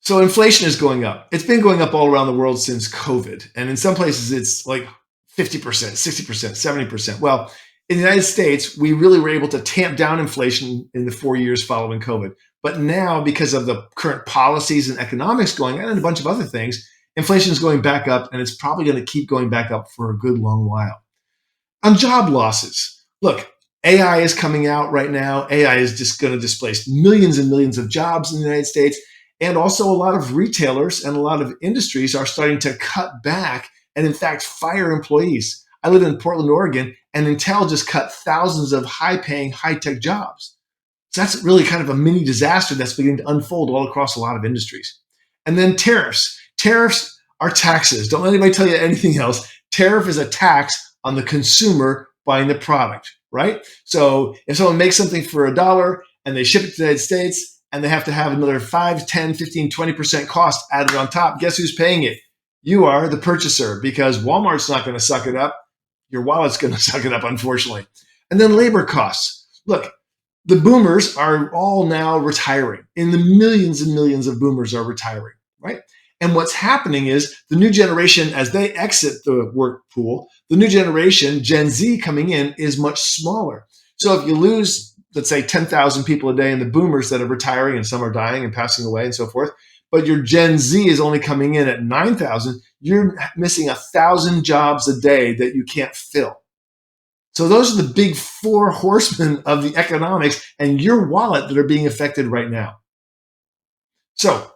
So inflation is going up. It's been going up all around the world since COVID. And in some places, it's like 50%, 60%, 70%. Well, in the United States, we really were able to tamp down inflation in the 4 years following COVID. But now, because of the current policies and economics going on and a bunch of other things, inflation is going back up and it's probably going to keep going back up for a good long while. On job losses, look, AI is coming out right now. AI is just going to displace millions and millions of jobs in the United States. And also, a lot of retailers and a lot of industries are starting to cut back and, in fact, fire employees. I live in Portland, Oregon, and Intel just cut thousands of high paying, high tech jobs. So that's really kind of a mini disaster that's beginning to unfold all across a lot of industries. And then tariffs. Tariffs are taxes. Don't let anybody tell you anything else. Tariff is a tax on the consumer buying the product, right? So if someone makes something for $1 and they ship it to the United States and they have to have another 5, 10, 15, 20% cost added on top, guess who's paying it? You are, the purchaser, because Walmart's not going to suck it up. Your wallet's going to suck it up, unfortunately. And then labor costs. Look, the boomers are all now retiring. And the millions and millions of boomers are retiring, right? And what's happening is the new generation, as they exit the work pool, the new generation, Gen Z coming in, is much smaller. So if you lose, let's say, 10,000 people a day in the boomers that are retiring and some are dying and passing away and so forth, but your Gen Z is only coming in at 9,000, you're missing 1,000 jobs a day that you can't fill. So those are the big four horsemen of the economics and your wallet that are being affected right now. So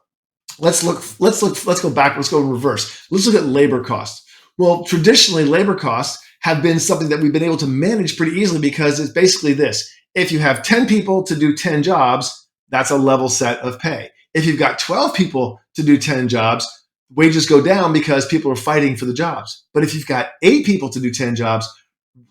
let's go back, let's go in reverse. Let's look at labor costs. Well, traditionally, labor costs have been something that we've been able to manage pretty easily because it's basically this. If you have 10 people to do 10 jobs, that's a level set of pay. If you've got 12 people to do 10 jobs, wages go down because people are fighting for the jobs. But if you've got 8 people to do 10 jobs,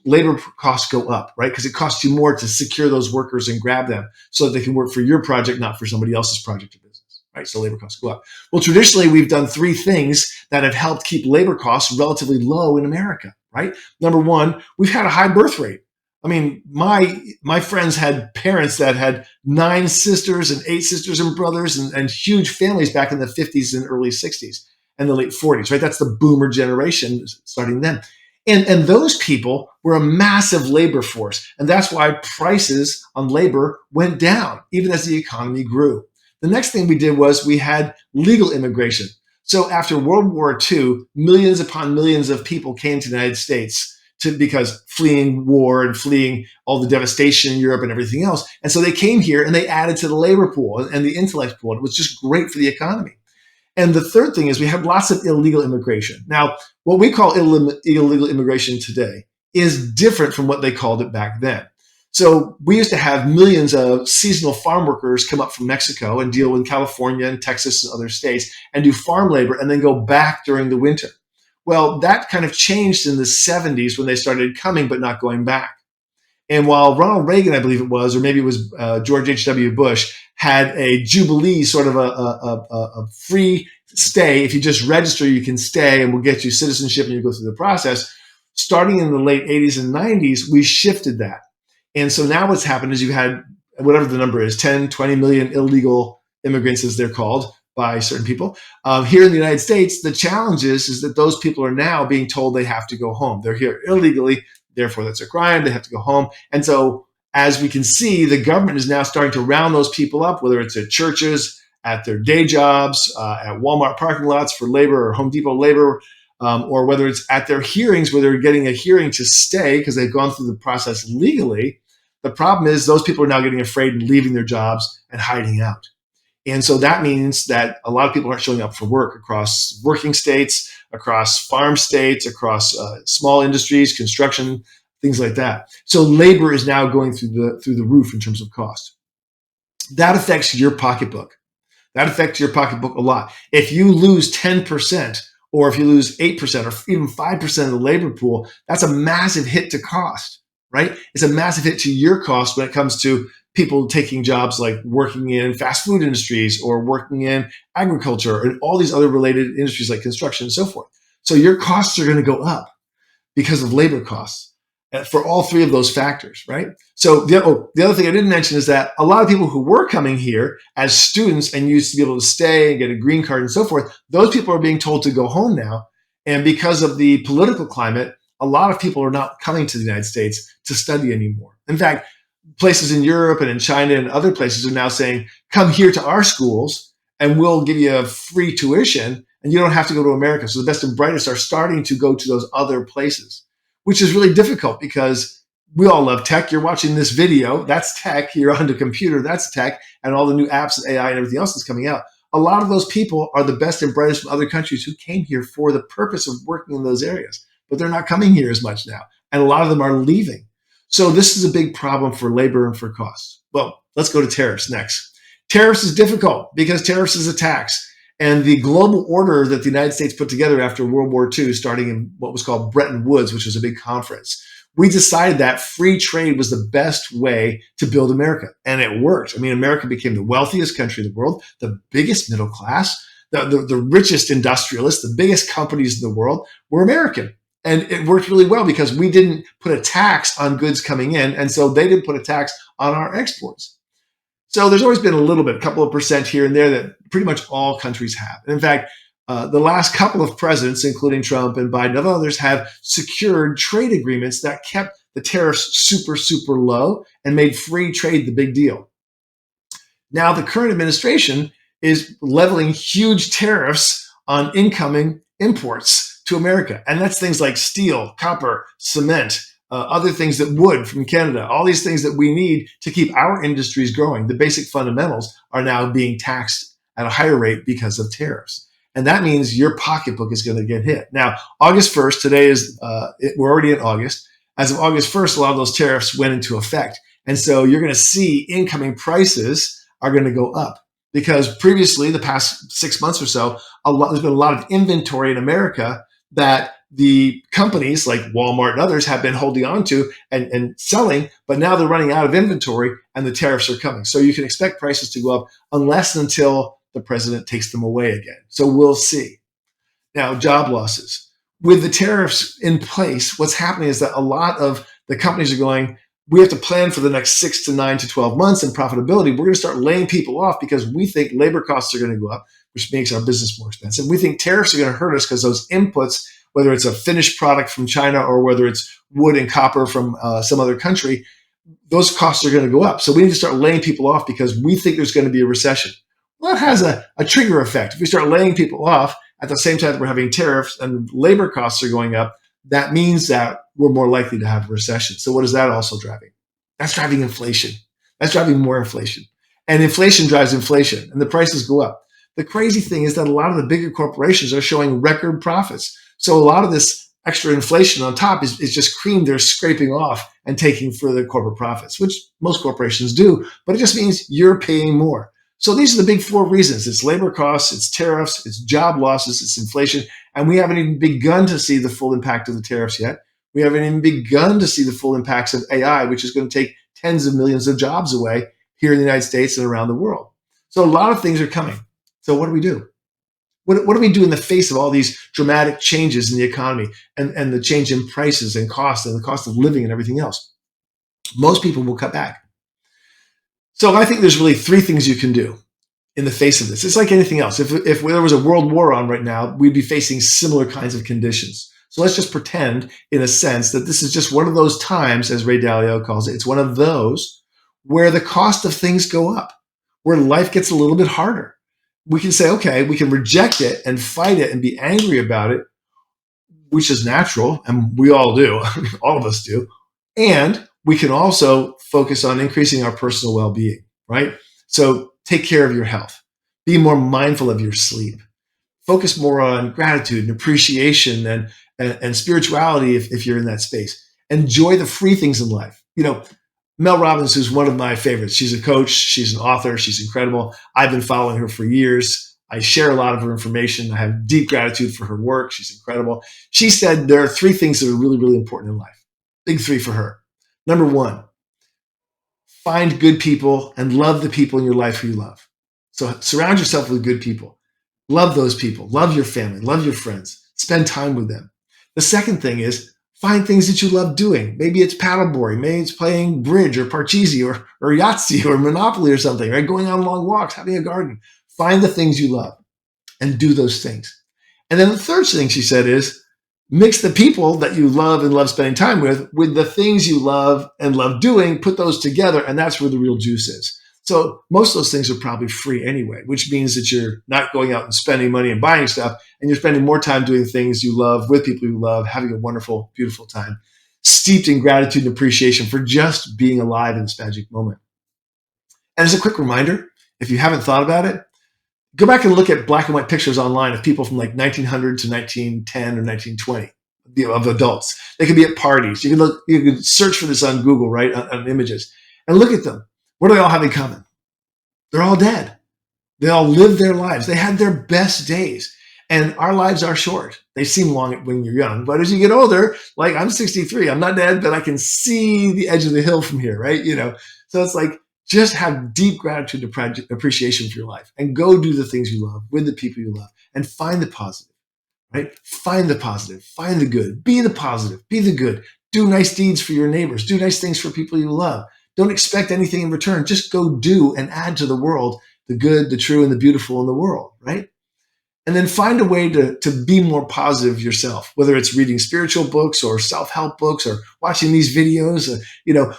labor costs go up, right? Because it costs you more to secure those workers and grab them so that they can work for your project, not for somebody else's project or business, right? So labor costs go up. Well, traditionally, we've done 3 things that have helped keep labor costs relatively low in America, right? Number one, we've had a high birth rate. I mean, my friends had parents that had 9 sisters and 8 sisters and brothers and huge families back in the 50s and early 60s and the late 40s, right? That's the boomer generation starting then. And those people were a massive labor force. And that's why prices on labor went down, even as the economy grew. The next thing we did was we had legal immigration. So after World War II, millions upon millions of people came to the United States because fleeing war and fleeing all the devastation in Europe and everything else. And so they came here and they added to the labor pool and the intellect pool. It was just great for the economy. And the third thing is we have lots of illegal immigration. Now, what we call illegal immigration today is different from what they called it back then. So we used to have millions of seasonal farm workers come up from Mexico and deal with California and Texas and other states and do farm labor and then go back during the winter. Well, that kind of changed in the 70s when they started coming but not going back. And while Ronald Reagan, I believe it was, or maybe it was George H.W. Bush, had a Jubilee, sort of a free stay. If you just register, you can stay and we'll get you citizenship and you go through the process. Starting in the late 80s and 90s, we shifted that. And so now what's happened is you had, whatever the number is, 10, 20 million illegal immigrants, as they're called by certain people. Here in the United States, the challenge is that those people are now being told they have to go home. They're here illegally. Therefore, that's a crime. They have to go home. And so, as we can see, the government is now starting to round those people up, whether it's at churches, at their day jobs, at Walmart parking lots for labor or Home Depot labor, or whether it's at their hearings where they're getting a hearing to stay because they've gone through the process legally. The problem is those people are now getting afraid and leaving their jobs and hiding out. And so that means that a lot of people aren't showing up for work across working states, across farm states, across small industries, construction, things like that. So labor is now going through the roof in terms of cost. That affects your pocketbook. That affects your pocketbook a lot. If you lose 10%, or if you lose 8% or even 5% of the labor pool, that's a massive hit to cost, right? It's a massive hit to your cost when it comes to people taking jobs like working in fast food industries or working in agriculture and all these other related industries like construction and so forth. So your costs are going to go up because of labor costs. for all three of those factors, right? So the other thing I didn't mention is that a lot of people who were coming here as students and used to be able to stay and get a green card and so forth, those people are being told to go home now. And because of the political climate, a lot of people are not coming to the United States to study anymore. In fact, places in Europe and in China and other places are now saying, come here to our schools and we'll give you a free tuition and you don't have to go to America. So the best and brightest are starting to go to those other places, which is really difficult because we all love tech. You're watching this video, that's tech. You're on the computer, that's tech, and all the new apps and AI and everything else that's coming out. A lot of those people are the best and brightest from other countries who came here for the purpose of working in those areas, but they're not coming here as much now. And a lot of them are leaving. So this is a big problem for labor and for costs. Well, let's go to tariffs next. Tariffs is difficult because tariffs is a tax. And the global order that the United States put together after World War II, starting in what was called Bretton Woods, which was a big conference, we decided that free trade was the best way to build America. And it worked. I mean, America became the wealthiest country in the world, the biggest middle class, the richest industrialists, the biggest companies in the world were American. And it worked really well because we didn't put a tax on goods coming in. And so they didn't put a tax on our exports. So there's always been a little bit, a couple of percent here and there that pretty much all countries have. And in fact, the last couple of presidents, including Trump and Biden and others, have secured trade agreements that kept the tariffs super, super low and made free trade the big deal. Now, the current administration is leveling huge tariffs on incoming imports to America. And that's things like steel, copper, cement, other things that wood from Canada, all these things that we need to keep our industries growing. The basic fundamentals are now being taxed at a higher rate because of tariffs. And that means your pocketbook is going to get hit. Now, August 1st, today is, we're already in August. As of August 1st, a lot of those tariffs went into effect. And so you're going to see incoming prices are going to go up because previously, the past 6 months or so, there's been a lot of inventory in America that the companies like Walmart and others have been holding on to and selling, but now they're running out of inventory and the tariffs are coming. So you can expect prices to go up unless and until the president takes them away again. So we'll see. Now, job losses. With the tariffs in place, what's happening is that a lot of the companies are going, we have to plan for the next 6 to 9 to 12 months in profitability. We're going to start laying people off because we think labor costs are going to go up, which makes our business more expensive. We think tariffs are going to hurt us because those inputs, whether it's a finished product from China or whether it's wood and copper from some other country, those costs are going to go up. So we need to start laying people off because we think there's going to be a recession. Well, it has a trigger effect. If we start laying people off at the same time that we're having tariffs and labor costs are going up, that means that we're more likely to have a recession. So what is that also driving? That's driving inflation. That's driving more inflation. And inflation drives inflation, and the prices go up. The crazy thing is that a lot of the bigger corporations are showing record profits. So a lot of this extra inflation on top is just cream they're scraping off and taking for their corporate profits, which most corporations do, but it just means you're paying more. So these are the big four reasons. It's labor costs, it's tariffs, it's job losses, it's inflation, and we haven't even begun to see the full impact of the tariffs yet. We haven't even begun to see the full impacts of AI, which is going to take tens of millions of jobs away here in the United States and around the world. So a lot of things are coming. So what do we do? What do we do in the face of all these dramatic changes in the economy and the change in prices and costs and the cost of living and everything else? Most people will cut back. So I think there's really three things you can do in the face of this. It's like anything else. If there was a world war on right now, we'd be facing similar kinds of conditions. So let's just pretend, in a sense, that this is just one of those times, as Ray Dalio calls it, it's one of those where the cost of things go up, where life gets a little bit harder. We can say, okay, we can reject it and fight it and be angry about it, which is natural, and we all do, all of us do. And we can also focus on increasing our personal well-being, right? So take care of your health. Be more mindful of your sleep. Focus more on gratitude and appreciation and spirituality if you're in that space. Enjoy the free things in life. You know, Mel Robbins, who's one of my favorites. She's a coach. She's an author. She's incredible. I've been following her for years. I share a lot of her information. I have deep gratitude for her work. She's incredible. She said there are three things that are really, really important in life. Big three for her. Number one, find good people and love the people in your life who you love. So surround yourself with good people. Love those people. Love your family. Love your friends. Spend time with them. The second thing is Find things that you love doing. Maybe it's paddleboarding, maybe it's playing bridge or parcheesi or Yahtzee or Monopoly or something, right? Going on long walks, having a garden. Find the things you love and do those things. And then the third thing she said is mix the people that you love and love spending time with the things you love and love doing, put those together, and that's where the real juice is. So most of those things are probably free anyway, which means that you're not going out and spending money and buying stuff, and you're spending more time doing things you love with people you love, having a wonderful, beautiful time, steeped in gratitude and appreciation for just being alive in this magic moment. And as a quick reminder, if you haven't thought about it, go back and look at black and white pictures online of people from like 1900 to 1910 or 1920, of adults. They could be at parties. You can search for this on Google, right, on images, and look at them. What do they all have in common? They're all dead. They all lived their lives. They had their best days. And our lives are short. They seem long when you're young, but as you get older, like I'm 63, I'm not dead, but I can see the edge of the hill from here, right? So it's like, just have deep gratitude and appreciation for your life and go do the things you love with the people you love and find the positive, right? Find the positive, find the good, be the positive, be the good, do nice deeds for your neighbors, do nice things for people you love. Don't expect anything in return. Just go do and add to the world the good, the true, and the beautiful in the world, right? And then find a way to be more positive yourself, whether it's reading spiritual books or self-help books or watching these videos.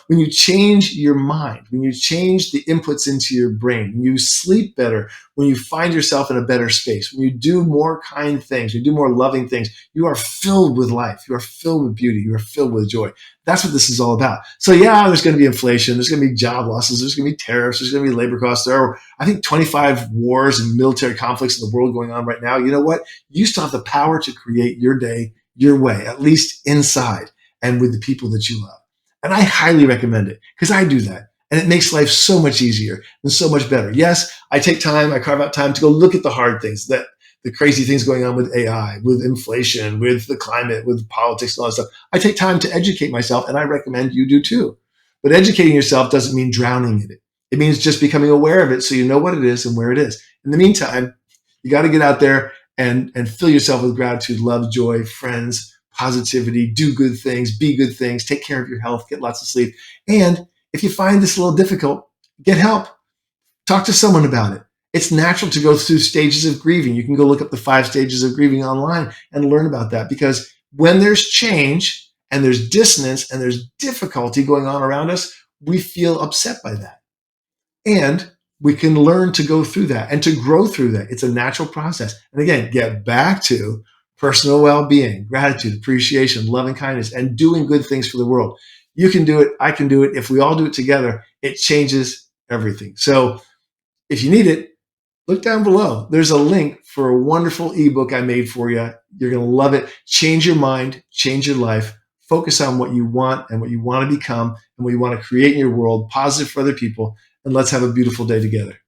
When you change your mind, when you change the inputs into your brain, when you sleep better, when you find yourself in a better space, when you do more kind things, you do more loving things, you are filled with life. You are filled with beauty. You are filled with joy. That's what this is all about. So yeah, there's going to be inflation. There's going to be job losses. There's going to be tariffs. There's going to be labor costs. There are, I think, 25 wars and military conflicts in the world going on right now. You know what? You still have the power to create your day your way, at least inside and with the people that you love. And I highly recommend it because I do that. And it makes life so much easier and so much better. Yes, I take time, I carve out time to go look at the hard things, the crazy things going on with AI, with inflation, with the climate, with politics and all that stuff. I take time to educate myself, and I recommend you do too. But educating yourself doesn't mean drowning in it. It means just becoming aware of it so you know what it is and where it is. In the meantime, you got to get out there and fill yourself with gratitude, love, joy, friends, positivity, do good things, be good things, take care of your health, get lots of sleep. And if you find this a little difficult, get help. Talk to someone about it. It's natural to go through stages of grieving. You can go look up the 5 stages of grieving online and learn about that, because when there's change and there's dissonance and there's difficulty going on around us, we feel upset by that. And we can learn to go through that and to grow through that. It's a natural process. And again, get back to personal well-being, gratitude, appreciation, love and kindness, and doing good things for the world. You can do it. I can do it. If we all do it together, it changes everything. So if you need it, look down below. There's a link for a wonderful ebook I made for you. You're going to love it. Change your mind, change your life, focus on what you want and what you want to become and what you want to create in your world, positive for other people, and let's have a beautiful day together.